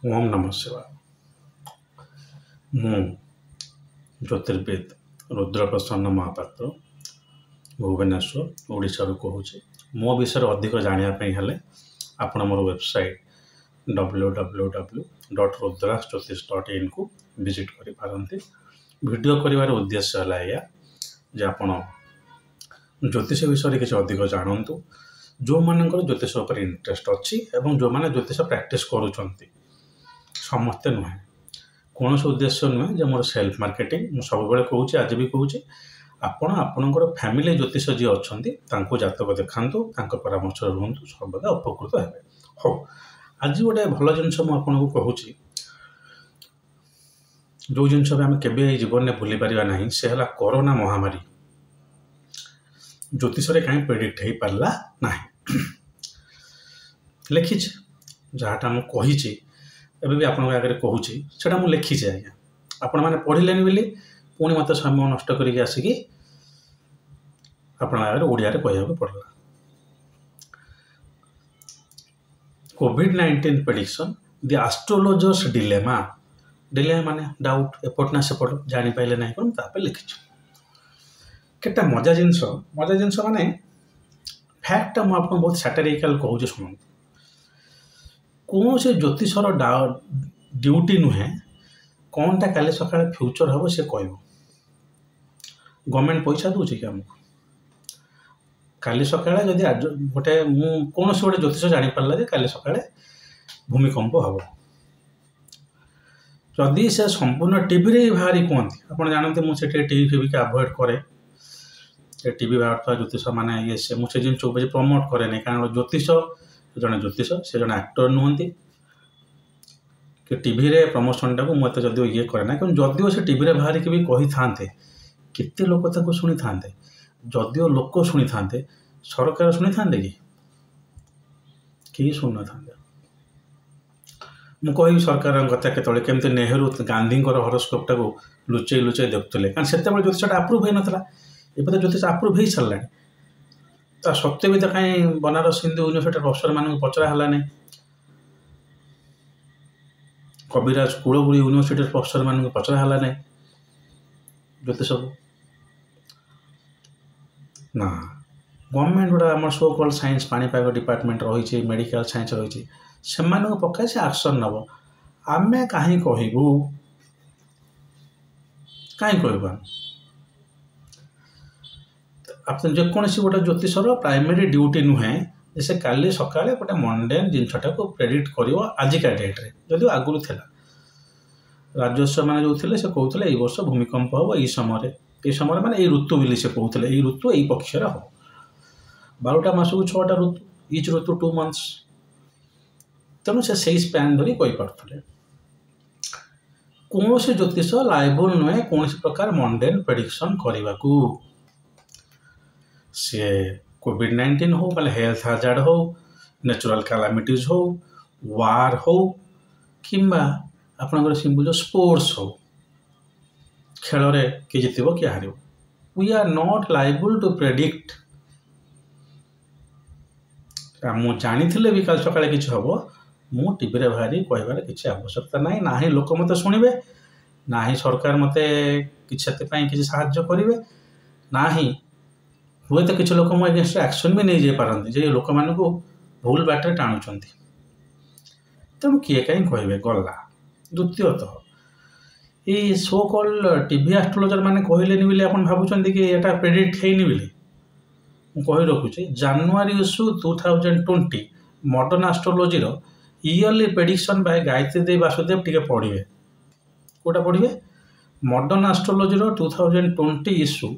ओम नमः शिवाय। ମୁଁ ଜ୍ୟୋତିର୍ବିଦ ରୁଦ୍ରପ୍ରସନ୍ନ ମହାପାତ୍ର ଭୁବନେଶ୍ୱର ଓଡ଼ିଶାରୁ କହୁଛି। ମୋ ବିଷୟରେ ଅଧିକ ଜାଣିବା ପାଇଁ ହେଲେ ଆପଣ ମୋର ୱେବସାଇଟ୍ www.rudrajyotish.in କୁ ଭିଜିଟ୍ କରିପାରନ୍ତି। ଭିଡ଼ିଓ କରିବାର ଉଦ୍ଦେଶ୍ୟ ହେଲା ଏଇଆ ଯେ ଆପଣ ଜ୍ୟୋତିଷ ବିଷୟରେ କିଛି ଅଧିକ ଜାଣନ୍ତୁ। ଯେଉଁମାନଙ୍କର ଜ୍ୟୋତିଷ ଉପରେ ଇଣ୍ଟରେଷ୍ଟ ଅଛି ଏବଂ ଯେଉଁମାନେ ଜ୍ୟୋତିଷ ପ୍ରାକ୍ଟିସ୍ କରୁଛନ୍ତି, ସମସ୍ତେ ନୁହେଁ, କୌଣସି ଉଦ୍ଦେଶ୍ୟ ନୁହେଁ ଯେ ମୋର ସେଲ୍ଫ ମାର୍କେଟିଂ। ମୁଁ ସବୁବେଳେ କହୁଛି, ଆଜି ବି କହୁଛି, ଆପଣ ଆପଣଙ୍କର ଫ୍ୟାମିଲି ଜ୍ୟୋତିଷ ଯିଏ ଅଛନ୍ତି ତାଙ୍କୁ ଜାତକ ଦେଖାନ୍ତୁ, ତାଙ୍କ ପରାମର୍ଶରେ ରୁହନ୍ତୁ, ସର୍ବଦା ଉପକୃତ ହେବେ। ହଉ, ଆଜି ଗୋଟେ ଭଲ ଜିନିଷ ମୁଁ ଆପଣଙ୍କୁ କହୁଛି, ଯେଉଁ ଜିନିଷ ବି ଆମେ କେବେ ଏଇ ଜୀବନରେ ଭୁଲି ପାରିବା ନାହିଁ, ସେ ହେଲା କରୋନା ମହାମାରୀ। ଜ୍ୟୋତିଷରେ କାହିଁ ପ୍ରେଡିକ୍ଟ ହେଇପାରିଲା ନାହିଁ। ଲେଖିଛି, ଯାହାଟା ମୁଁ କହିଛି ଏବେ ବି ଆପଣଙ୍କ ଆଗରେ କହୁଛି, ସେଇଟା ମୁଁ ଲେଖିଛି। ଆଜ୍ଞା, ଆପଣମାନେ ପଢ଼ିଲେନି ବୋଲି ପୁଣି ମୋତେ ସମୟ ନଷ୍ଟ କରିକି ଆସିକି ଆପଣଙ୍କ ଆଗରେ ଓଡ଼ିଆରେ କହିବାକୁ ପଡ଼ିଲା। COVID-19 ପ୍ରେଡିକ୍ସନ୍ ଦି ଆଷ୍ଟ୍ରୋଲୋଜର୍ସ ଡିଲେମା। ଡିଲେମା ମାନେ ଡାଉଟ୍, ଏପଟ ନା ସେପଟ, ଜାଣିପାରିଲେ ନାହିଁ କ'ଣ, ତାପରେ ଲେଖିଛୁ। କେତେ ମଜା ଜିନିଷ ମାନେ ଫ୍ୟାକ୍ଟଟା ମୁଁ ଆପଣଙ୍କୁ ବହୁତ ସାଟାରିକାଲ କହୁଛି, ଶୁଣନ୍ତୁ। କୌଣସି ଜ୍ୟୋତିଷର ଡ୍ୟୁଟି ନୁହେଁ କ'ଣଟା କାଲି ସକାଳେ ଫ୍ୟୁଚର ହେବ ସେ କହିବ। ଗଭର୍ଣ୍ଣମେଣ୍ଟ ପଇସା ଦେଉଛି କି ଆମକୁ? କାଲି ସକାଳେ ଯଦି ମୁଁ କୌଣସି ଗୋଟେ ଜ୍ୟୋତିଷ ଜାଣିପାରିଲା ଯେ କାଲି ସକାଳେ ଭୂମିକମ୍ପ ହେବ, ଯଦି ସେ ସମ୍ପୂର୍ଣ୍ଣ ଟିଭିରେ ବାହାରି କୁହନ୍ତି, ଆପଣ ଜାଣନ୍ତି ମୁଁ ସେଠି ଟିଭି ଫିଭିକି ଆଭଏଡ଼ କରେ। ଟିଭି ବାହାରୁଥିବା ଜ୍ୟୋତିଷ ମାନେ ମୁଁ ସେ ଜିନିଷକୁ ବେଶୀ ପ୍ରମୋଟ୍ କରେନି, କାରଣ ଜ୍ୟୋତିଷ ଜଣେ ଜ୍ୟୋତିଷ, ସେ ଜଣେ ଆକ୍ଟର ନୁହନ୍ତି କି ଟିଭିରେ ପ୍ରମୋସନଟାକୁ ମୁଁ ଏତେ ଯଦିଓ ଇଏ କରେ ନା। କିନ୍ତୁ ଯଦିଓ ସେ ଟିଭିରେ ବାହାରିକି ବି କହିଥାନ୍ତେ, କେତେ ଲୋକ ତାକୁ ଶୁଣିଥାନ୍ତେ? ଯଦିଓ ଲୋକ ଶୁଣିଥାନ୍ତେ, ସରକାର ଶୁଣିଥାନ୍ତେ କି? କେହି ଶୁଣିନଥାନ୍ତେ। ମୁଁ କହିବି ସରକାରଙ୍କ କଥା କେତେବେଳେ, କେମିତି ନେହେରୁ ଗାନ୍ଧୀଙ୍କର ହରୋସ୍କୋପଟାକୁ ଲୁଚେଇ ଦେଖୁଥିଲେ, କାରଣ ସେତେବେଳେ ଜ୍ୟୋତିଷଟା ଆପ୍ରୁଭ୍ ହେଇନଥିଲା। ଏବେ ତ ଜ୍ୟୋତିଷ ଆପ୍ରୁଭ୍ ହେଇସାରିଲାଣି। ତା ସତ୍ତ୍ୱେ ବି ତ କାହିଁ ବନାରସ ହିନ୍ଦୁ ୟୁନିଭର୍ସିଟିର ପ୍ରଫେସରମାନଙ୍କୁ ପଚରା ହେଲାନି, କବିରାଜ କୁଳଗୁରୁ ୟୁନିଭର୍ସିଟିର ପ୍ରଫେସରମାନଙ୍କୁ ପଚରା ହେଲା ନାହିଁ ଜ୍ୟୋତିଷକୁ। ନା, ଗଭର୍ଣ୍ଣମେଣ୍ଟ ଗୁଡ଼ା ଆମର ସୋ କଲ୍ଡ ସାଇନ୍ସ, ପାଣିପାଗ ଡିପାର୍ଟମେଣ୍ଟ ରହିଛି, ମେଡ଼ିକାଲ ସାଇନ୍ସ ରହିଛି, ସେମାନଙ୍କୁ ପକାଇ ସେ ଆକ୍ସନ୍ ନେବ। ଆମେ କାହିଁ କହିବୁ? ଆପଣ ଯେକୌଣସି ଗୋଟେ ଜ୍ୟୋତିଷର ପ୍ରାଇମେରୀ ଡ୍ୟୁଟି ନୁହେଁ ଯେ ସେ କାଲି ସକାଳେ ଗୋଟେ ମଣ୍ଡେନ୍ ଜିନିଷଟାକୁ ପ୍ରେଡିକ୍ଟ କରିବ ଆଜିକା ଡେଟ୍ରେ। ଯଦିଓ ଆଗରୁ ଥିଲା, ରାଜସ୍ୱ ମାନେ ଯେଉଁ ଥିଲେ ସେ କହୁଥିଲେ ଏଇ ବର୍ଷ ଭୂମିକମ୍ପ ହେବ ଏଇ ସମୟରେ ମାନେ ଏଇ ଋତୁ ବୋଲି ସେ କହୁଥିଲେ, ଏଇ ଋତୁ ଏଇ ପକ୍ଷରେ ହେବ। 12ଟା ମାସକୁ 6ଟା ଋତୁ, ଇଚ୍ ଋତୁ 2 months। ତେଣୁ ସେ ସେଇ ସ୍ପାନ୍ ଧରି କହିପାରୁଥିଲେ। କୌଣସି ଜ୍ୟୋତିଷ ଲାଏବୁଲ୍ ନୁହେଁ କୌଣସି ପ୍ରକାର ମଣ୍ଡେନ୍ ପ୍ରେଡିକ୍ସନ୍ କରିବାକୁ। ସିଏ COVID-19 ହଉ, ମାନେ ହେଲ୍ଥ ହାଜାର୍ଡ ହଉ, ନ୍ୟାଚୁରାଲ କାଲାମିଟିଜ୍ ହଉ, ୱାର୍ ହଉ, କିମ୍ବା ଆପଣଙ୍କର ସିମ୍ପଲ୍ ସ୍ପୋର୍ଟସ୍ ହଉ, ଖେଳରେ କିଏ ଜିତିବ କିଏ ହାରିବ, we are not liable to predict. ମୁଁ ଜାଣିଥିଲେ ବି କାଲି ସକାଳେ କିଛି ହେବ, ମୁଁ ଟିଭିରେ ବାହାରି କହିବାର କିଛି ଆବଶ୍ୟକତା ନାହିଁ। ନା ହିଁ ଲୋକ ମୋତେ ଶୁଣିବେ, ନା ହିଁ ସରକାର ମୋତେ କିଛି ସେଥିପାଇଁ କିଛି ସାହାଯ୍ୟ କରିବେ, ନା ହିଁ ହୁଏତ କିଛି ଲୋକ ମୋ ଏଗେନ୍ଷ୍ଟରେ ଆକ୍ସନ୍ ବି ନେଇଯାଇପାରନ୍ତି ଯେ ଲୋକମାନଙ୍କୁ ଭୁଲ ବାଟରେ ଟାଣୁଛନ୍ତି। ତେଣୁ କିଏ କାହିଁ କହିବେ, ଗଲା। ଦ୍ୱିତୀୟତଃ, ଏଇ ସୋ କଲ୍ଡ ଟିଭି ଆଷ୍ଟ୍ରୋଲୋଜର ମାନେ କହିଲେନି ବୋଲି ଆପଣ ଭାବୁଛନ୍ତି କି ଏଟା ପ୍ରେଡିକ୍ଟ ହେଇନି ବୋଲି? ମୁଁ କହି ରଖୁଛି, ଜାନୁଆରୀ ଇସ୍ୟୁ 2020 ମଡର୍ଣ୍ଣ ଆଷ୍ଟ୍ରୋଲୋଜିର yearly prediction by Gayatri Devi Vasudev ଟିକେ ପଢ଼ିବେ। କେଉଁଟା ପଢ଼ିବେ? ମଡର୍ଣ୍ଣ ଆଷ୍ଟ୍ରୋଲୋଜିର 2020 issue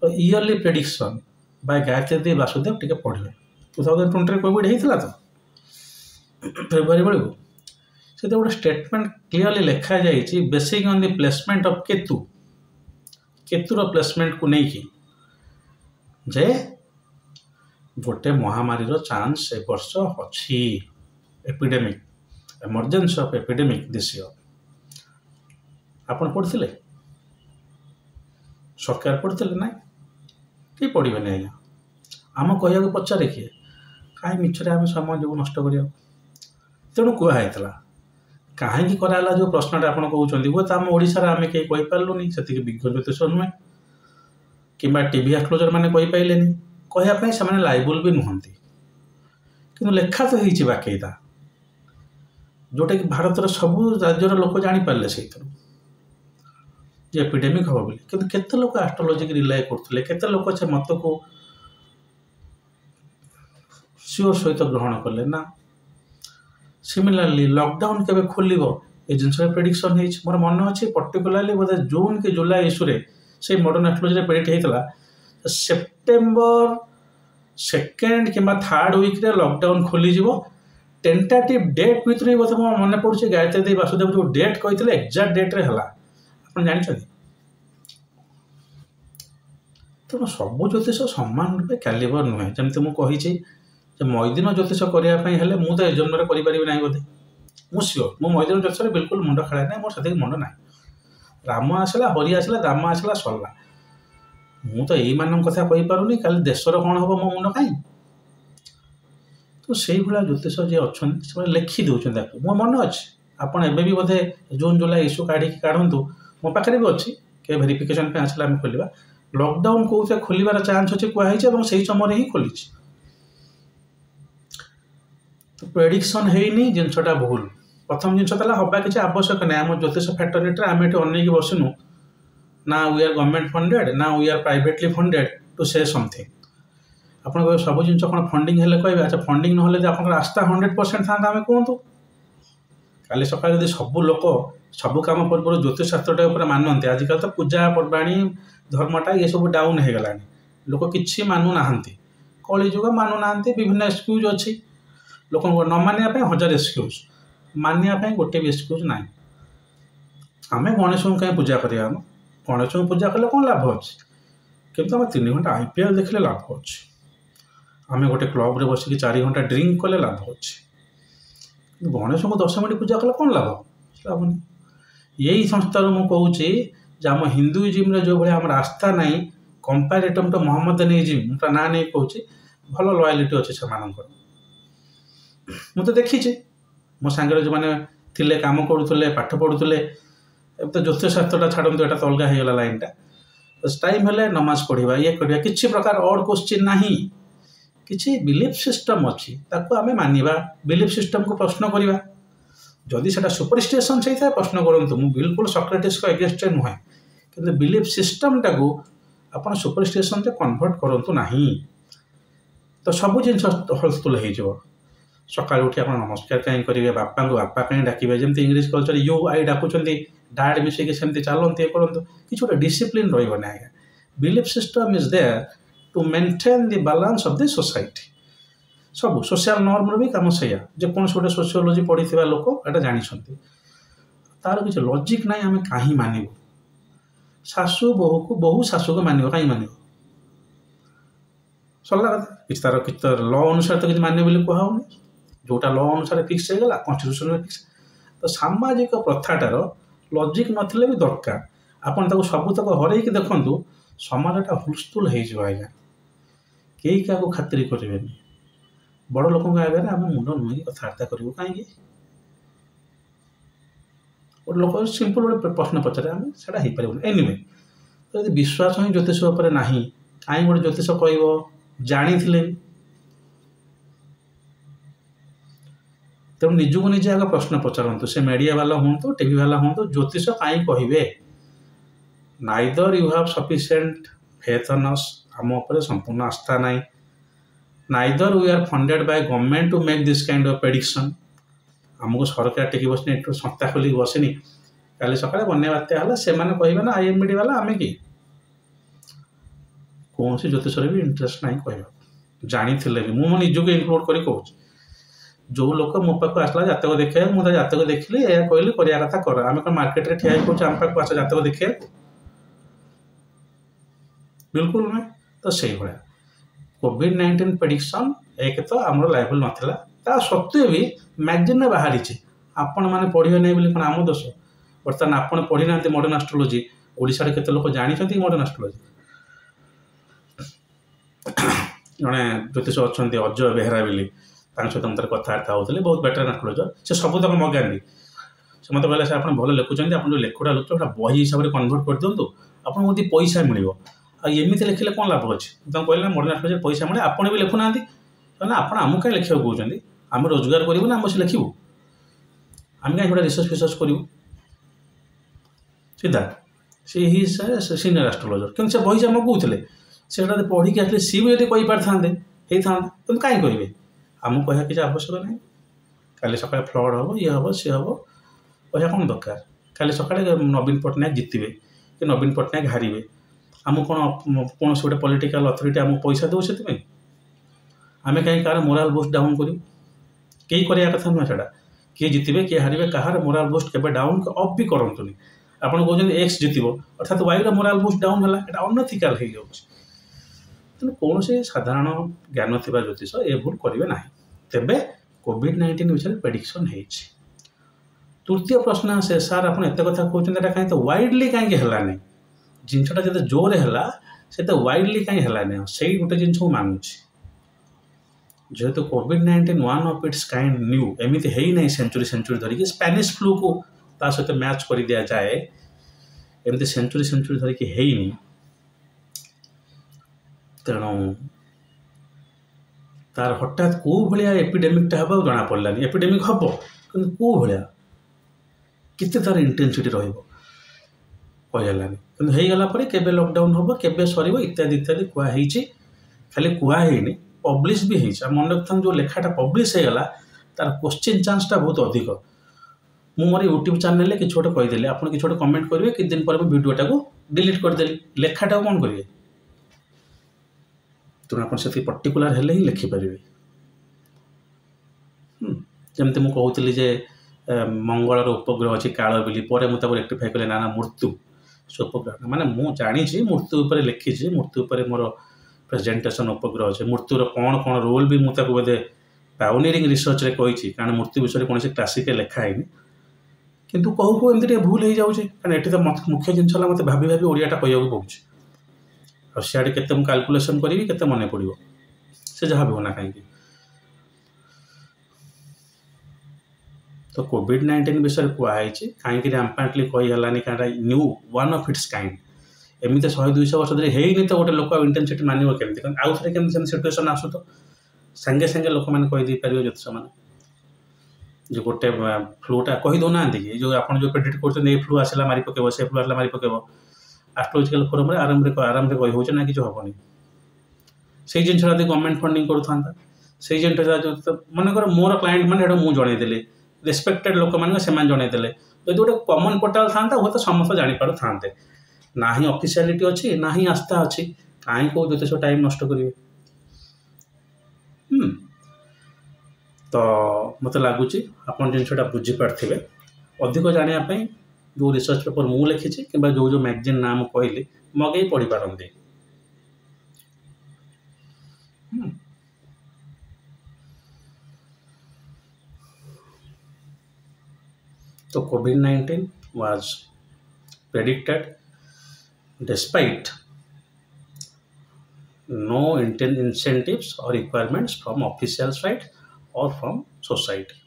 yearly prediction by Gayatri Devi Vasudev ଟିକେ ପଢ଼ିବେ। 2020ରେ କୋଭିଡ୍ ହେଇଥିଲା ତ ଫେବୃଆରୀ ବେଳକୁ। ସେଥିରେ ଗୋଟେ ଷ୍ଟେଟମେଣ୍ଟ କ୍ଲିୟରଲି ଲେଖାଯାଇଛି, basic on the placement of କେତୁର ପ୍ଲେସମେଣ୍ଟକୁ ନେଇକି, ଯେ ଗୋଟେ ମହାମାରୀର ଚାନ୍ସ ଏ ବର୍ଷ ଅଛି। Epidemic, emergency of epidemic this year. ଆପଣ ପଢ଼ିଥିଲେ? ସରକାର ପଢ଼ିଥିଲେ? ନାହିଁ, କେହି ପଢ଼ିବେନି। ଆଜ୍ଞା, ଆମ କହିବାକୁ ପଚାରେ କିଏ? କାହିଁ ମିଛରେ ଆମେ ସମୟ ଯୋଗୁଁ ନଷ୍ଟ କରିବାକୁ? ତେଣୁ କୁହାହେଇଥିଲା कहीं कराला जो प्रश्नटा आप कहते हुए तो आम ओडार आम कहीं कहीपरूनी से विज्ञ ज्योतिष नुहे कि टीवी एस्ट्रोलॉजर मैंने कहींपारे कहवाई से लाइबल भी नुहति कि लेखा तो होती बाकईटा जोटा कि भारतर सबू राज्यर लोक जापारे से एपिडेमिक हम बोली कि केते लोक एस्ट्रोलॉजी की रिलाय करते केते लोक से मत को सियोर सहित ग्रहण कले ना। सिमिलरली लॉकडाउन केबे खोलिबो ए जिनस प्रेडिक्शन है मोर मन अच्छे पर्टिकुलाली बोधे जून कि जुलाई इश्यूरे से मॉडर्न एस्ट्रोलॉजी प्रेडिक्ट होता सेप्टेम्बर 2nd कि 3rd वीक रे लॉकडाउन खोली जीवो टेंटेटिव डेट भितर बोधे मोर मन पड़ुछि गायत्री देवी वासुदेव जो डेट कहते एक्जाक्ट डेट रे हला आप जानते तेणु सबू ज्योतिष सामान रूपे कैलिबर नुहे जमी मुझे मैदिन ज्योतिष करने मुझे ए जन्म करें ना बोधे मुझे सियोर मो मैदिन ज्योतिष बिल्कुल मुंड खेलाए ना मोर से मुंड ना राम आसला हरि आसला दाम आसला सरला मु तो यही मान कथा कहीपरूनी काली देशर कौन हम मो मुंड कहीं तो से भाया ज्योतिष जी अच्छा लिखि दौरान मो मन अच्छे आपड़ एवं भी बोधे जून जुलाई इश्यू काढ़ु मो पाखे भी अच्छी के भेरिफिकेशन आसला आम खोल लॉकडाउन कौन खोलार चान्स अच्छे कहुई से समय ही खोली तो प्रेडिक्शन है जिनसा भूल प्रथम जिनस हवा किसी आवश्यक ना आम ज्योतिष फैक्टरी आम ये अनेक बसनु ना वी आर गवर्नमेंट फंडेड ना we are privately funded to say something आप सब जिन कौन फंडिंग है कहे अच्छा फंडिंग ना आप आस्था 100% था आम कहतु काली सकाल यदि सब लोक सब कम पूर्व ज्योतिष शास्त्र मानते आजिकल तो पूजा पर्वाणी धर्मटा ये सब डाउन हो गला लोक कि मानु ना कलिजुग मानु ना विभिन्न एक्सक्यूज अच्छी लोक न मानिया 1000 एक्सक्यूज मानिया गोटे भी एक्सक्यूज ना आम गणेश को कहीं पूजा करा गणेश को पूजा कले कौन लाभ अच्छे किंतु आम 3 घंटा IPL देखले लाभ अच्छे आम गोटे क्लब रे बसिक 4 घंटा ड्रिंक कले लाभ अच्छे गणेश को 10 मिनट पूजा कले कौन लाभ लाभ नहीं यही संस्थार मुझे कहूँ आम हिंदुइज्म जो भाई आम आस्था ना कंपेरेटिव टू मोहम्मदनिज्म ना नहीं कहूँ भल लयालिटी अच्छे से मुझे देखी मो सांगे जो मैंने थिले काम करुले पाठ पढ़ुले अब तो ज्योतिष शास्त्र छाड़ू यहाँ तो अलग होगा लाइनटा टाइम है नमाज पढ़ा ये करवा किसी प्रकार ऑड क्वेश्चन ना किसी बिलीफ सिस्टम अच्छी आम मानवा बिलीफ सिस्टम को प्रश्न करवा जदि से सुपरस्टिशन से प्रश्न करूँ मुझे बिल्कुल सक्रेटिस को एगेन्स्ट नुहे कि बिलीफ सिस्टम टाक आप सुपरस्टिशन से कन्वर्ट करूँ ना तो सब जिन हलस्थुल हो सका उठी आप नमस्कार कहीं करेंगे बापा को बापा कहीं डाके जमी इंग्लीश कल्चर यू आई डाकुंट डाड मिसेक सेमती चलते करूँ कि गोटे डिसिप्लिन रहा आज्ञा belief system is there to maintain the balance of the society सब सोशल नॉर्म भी कम से कौन गोटे सोशियोलॉजी पढ़ी लोक एटा जानते तार किसी लॉजिक ना आम कहीं मानव शाशु बहु शाशु को मानव कहीं मानव सरला कथा तार कि लॉ अनुसार तो किसी मान्य बोली कहूनी जोटा लॉ अनुसार फिक्स होगा कन्स्टिट्यूशन फिक्स तो सामाजिक प्रथाटार लॉजिक नथिले भी दरकार आपन ताको सबुतक हरैक देखंतु समाजटा हुलस्थुल हो आज्ञा कई क्या खातिर करेंगे बड़ लोक आगे आम मुंड नुह कथबार्ता करूँ कहीं गोटे लोक सिंपल गोटे प्रश्न पचारे आम से हो पार एनिवे तो विश्वास ही ज्योतिष ना कहीं गोटे ज्योतिष कह जानी तेणु निजक निजे आगे प्रश्न पचारतु से मीडिया वाला हूँ टीवी वाला हूँ ज्योतिष कहीं कहे neither you have sufficient faith on us आम उपर संपूर्ण आस्था ना neither we are funded by government to make this kind of prediction आमको सरकार टेकी बसनी संस्था खोलिक बसनी काली सकाଳେ बन्या बात्या है से कहे ना IMD वाला आम कि कौन सी ज्योतिष भी इंटरेस्ट ना कह जानी भी मुझे निजक इनक्लूड कर कहूँ जो लोक मो पाक आसला जातक देखे मुझे जातक देखिली या कहली करिया कथा कर आम कौन मार्केट रे ठिया कौन आम पाक आस जातक देखे बिल्कुल नुहे तो से भाया कोविड-19 प्रेडिक्शन एक तो आम लाइबल नाला ता सत्वे भी मैगजीन बाहरी आपण मैंने पढ़े नहीं बोली कौन आम दोष बर्तमान आपड़ पढ़ी ना मॉडर्न एस्ट्रोलॉजी ओडिशा रे केते लोक जानी मॉडर्न एस्ट्रोलॉजी जड़े ज्योतिष अच्छा अजय बेहरा बोली सहित मतलब कथबार्ता होते बहुत बेटर एस्ट्रोलॉजर से सबुतक मगानी से मत कहले सर आप भल लिखुं आप जो लेखुटा लिखुचा बही हिसाब से कन्भर्ट कर दिंतु आपको पैसा मिल एमती लिखिले कौन लाभ अच्छे कहले मॉडर्न एस्ट्रोलॉजी पैसा मिले आपड़ भी लिखुना आप आमको कहीं लिखा कहते आम रोजगार करूँ ना आम बस लिखू आम कहीं गोटे रिसर्च फिसर्च करूँ सीधा सी ही सीनियर एस्ट्रोलॉजर कि बही से आमको कहते से पढ़ी आसले सी भी यदि कही पारि था तुम कहीं कहे आमको कह किसी आवश्यक ना काली सका फ्लड हम ये हम सी हम कह कौन दरकार काली सका नवीन पट्टनायक जितबे कि नवीन पट्टनायक हारे आम कौन कौन गोटे पॉलिटिकल अथॉरिटी आमको पैसा दो से आम कहीं कार मोराल बूस्ट डाउन करूँ कई करवा कथा नुह से किए जितबे किए हारे कहार मोराल बूस्ट के डाउन अफ भी करतुनि आप कहते एक्स जितब अर्थात वाई मोराल बूस्ट डाउन है अनथिकाल हो जाऊँगी तेणु कौन से साधारण ज्ञान थी ज्योतिष ये भूल करेंगे ना तेबे कोविड-19 विषय प्रेडिक्शन हो तृतीय प्रश्न आसे सार आप एत कथा कहते कहीं तो वाइडली कहीं है जिनटा जो जोर है से तो वाइडली कहीं है से गोटे जिन मानुची जेहेतु कोविड-19 one of its kind new एमती है ही नहीं सेंचुरी सेंचुरी धरिकी स्पेनिश फ्लू को ता सहित मैच कर दिया जाए एमती सेंचुरी धरिकी है ही नहीं तेणु तार हठात कौ भाया एपिडेमिकटा हम जना पड़ानी एपिडेमिक हम कि कौ भाया कितने तार इंटेंसिटी रहीगलानी कि होगला केबे लॉकडाउन हम केबे सर इत्यादि इत्यादि कहुई खाली कहुई पब्लिश भी हो मन रखता जो लेखाटा पब्लिश होगला तार क्वेश्चन चांसटा बहुत अधिक मु मोर यूट्यूब चैनल कि गोटे कहीदेली आप कि गोटे कमेंट करेंगे कि दिन पर वीडियोटा को डिलीट करदेली लेखाटा कौन करेंगे तेणु आप से पर्टिकुलर हेल्ले ही लिखिपारे जमती मुझे कहती जे मंगलर उपग्रह अच्छी काल बिली पर मुझे रेक्टिफाई कले ना मृत्यु से उपग्रह माने मु जानी मृत्यु उपर लिखी मृत्यु उपर मोर प्रेजेंटेशन उपग्रह अच्छे मृत्युर कौन कौन रोल भी मुझे बोधे पायोनियरिंग रिसर्च रे कही कारण मृत्यु विषय कौन क्लासिक लिखाई किंतु कहू कहू एमती भूल हो जाऊँगी कारण ये तो मुख्य जिनस मत भाभी भाभी ओडियाटा कहूँ पड़े और सियाड़े केते मु कैलकुलेशन करी केते मने पड़ो से जहाँ भी होना कहीं तो कोविड-19 विषय कहुई कहीं रैम्पेंटली कहीगलानी कहीं new one of its kind एमती 100-200 वर्ष धरी है तो गोटे लोक इंटेंसिटी मानव केमती आउ थे केमती सिचुएसन आसू तो सांगे सांगे लोक मैंने कहीदे पारे ज्योतिष मैंने जो गोटे फ्लूटा कही दौना कि जो आप जो प्रेडिक्ट कर फ्लू आसला मारी पकेब से फ्लू आसला मारी पकेब एस्ट्रोलॉजिकल फोरम आराम कही हो ना कि हेनी से जिन गवर्नमेंट फंडिंग करूँ से जिन मनकर मोर क्लाएंट मैंने मुझे जनईदेली रेस्पेक्टेड लोक मैंने जनईदे यदि गोटे कमन पोर्टाल था हूँ तो समस्त जापर था ना ही ऑफिशियलिटी अच्छी ना ही आस्था अच्छी कहीं कौ ज्योतिष टाइम नष्ट करेंगे तो मत लगुच आप जिनसा बुझीपारे अधिक जानापी जो रिसर्च पेपर मु लिखी कि जो जो मैगजीन नाम कहली मगे पढ़ी पारती तो कोविड-19 was predicted despite no incentives or requirements from official side or from society.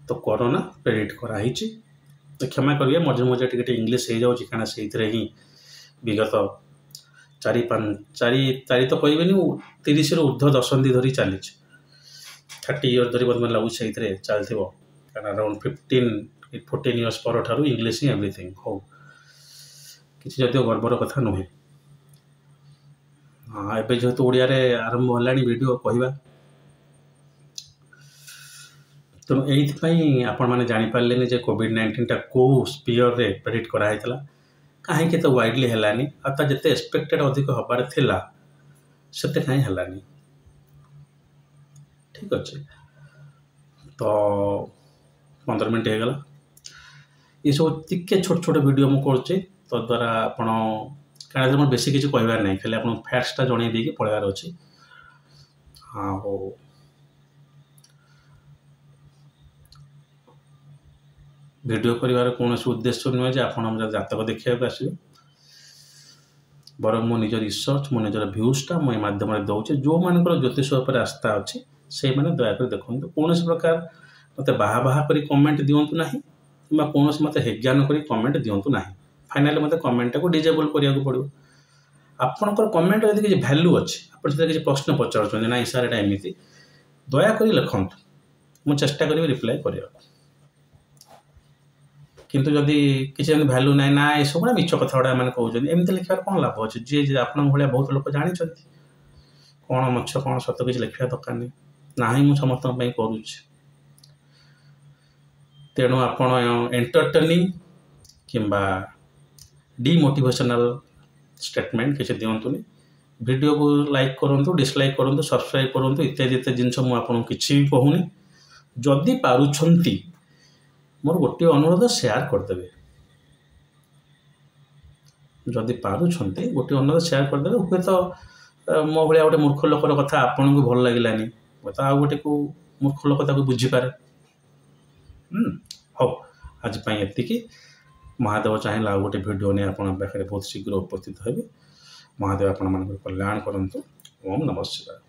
तो कोरोना प्रेडिक्ट कराई तो क्षमा करिए मझे मझे टे इंग्लीश हो जाऊँगी क्या से ही विगत चारि तो कहे 30 ऊर्ध्व दशंधि धरी चली 30 इयर्स धरी मतलब लगुच से चलती अराउंड 15-14 इयर्स पर ठारू इंग्लीश ही एवरीथिंग हो किसी जदिव गर्वर कथा नुहे हाँ एवं जेहेतु ओडिया आरंभ है वीडियो कहवा तेणु ये आपण मैंने जापारे जे कोविड-19 टा कौ स्पीयर रे प्रेडिक्ट कराई कहीं तो वाइडली है जिते एक्सपेक्टेड अधिक हबार थिला सेते कहीं है ठीक अच्छे तो 15 मिनट होगला ये सब टिके छोट छोट वीडियो मुझे तो द्वारा आपण क्या बेसी किसी कहबार नहीं खाली आप फैक्ट्सटा जन देकी पलैबार अच्छे हाँ हो वीडियो कर कौन उद्देश्य नुहे जे आप जातक देखा आसवे बर मो निज रिसर्च मो निजर भ्यूजटा मुझे मध्यम दूचे जो मान ज्योतिष उपर आस्था अच्छी से मैंने दयाकोर देखो कौन प्रकार मते बाहा बाहा करी कमेंट दियंतु नाही किंबा कोनोस मते हेज्ञान करी कमेंट दियंतु नाही। फाइनली मते कमेंट को डिजेबल करिया को पड़िबो। आपनकर कमेंट यदि किछि वैल्यू अछि, आपण से किछि प्रश्न पचारुछन नाही सर एटा एमिति, दया करी लिखंतु, मु चेष्टा करिबि रिप्लाई करिया। किंतु जदि किछि वैल्यू नाही ना ए सब मिछ कथा गुडा माने कहउछन, एमिति लिखिबार कोन लाभ अछि? जे आपन भलिया बहुत लोक जानिछथि कोन मछ कोन सत्य किछि लिखिबा दरकार नहीं। नाही मु समस्त पई करूछि। तेणु आपण एंटरटेनिंग किंबा डिमोटिवेशनल स्टेटमेंट किसी दिंतुनि। वीडियो को लाइक करूँ, डिसलाइक करूँ, सब्सक्राइब करूँ, इत्यादि इत्यादि जिनस मुझे किसी भी कहूनी। जदि पारुछंती मोर गोटे अनुरोध शेयर करदेवे, जदि पारुछंती गोटे अनुरोध शेयर करदेवे। हुए तो मो भाया गोटे मूर्ख लोकर कथा आपन को भल लगिलानी, तो आउ गोटे को मूर्ख लोक ताको बुझीपारे। हो आज एतिकी। महादेव चाहिए आउ गोटे भिडियो नहीं आपन पाखे बहुत शीघ्र उपस्थित हेबे। महादेव आपण मान कल्याण करंतु। ओम नमः शिवाय।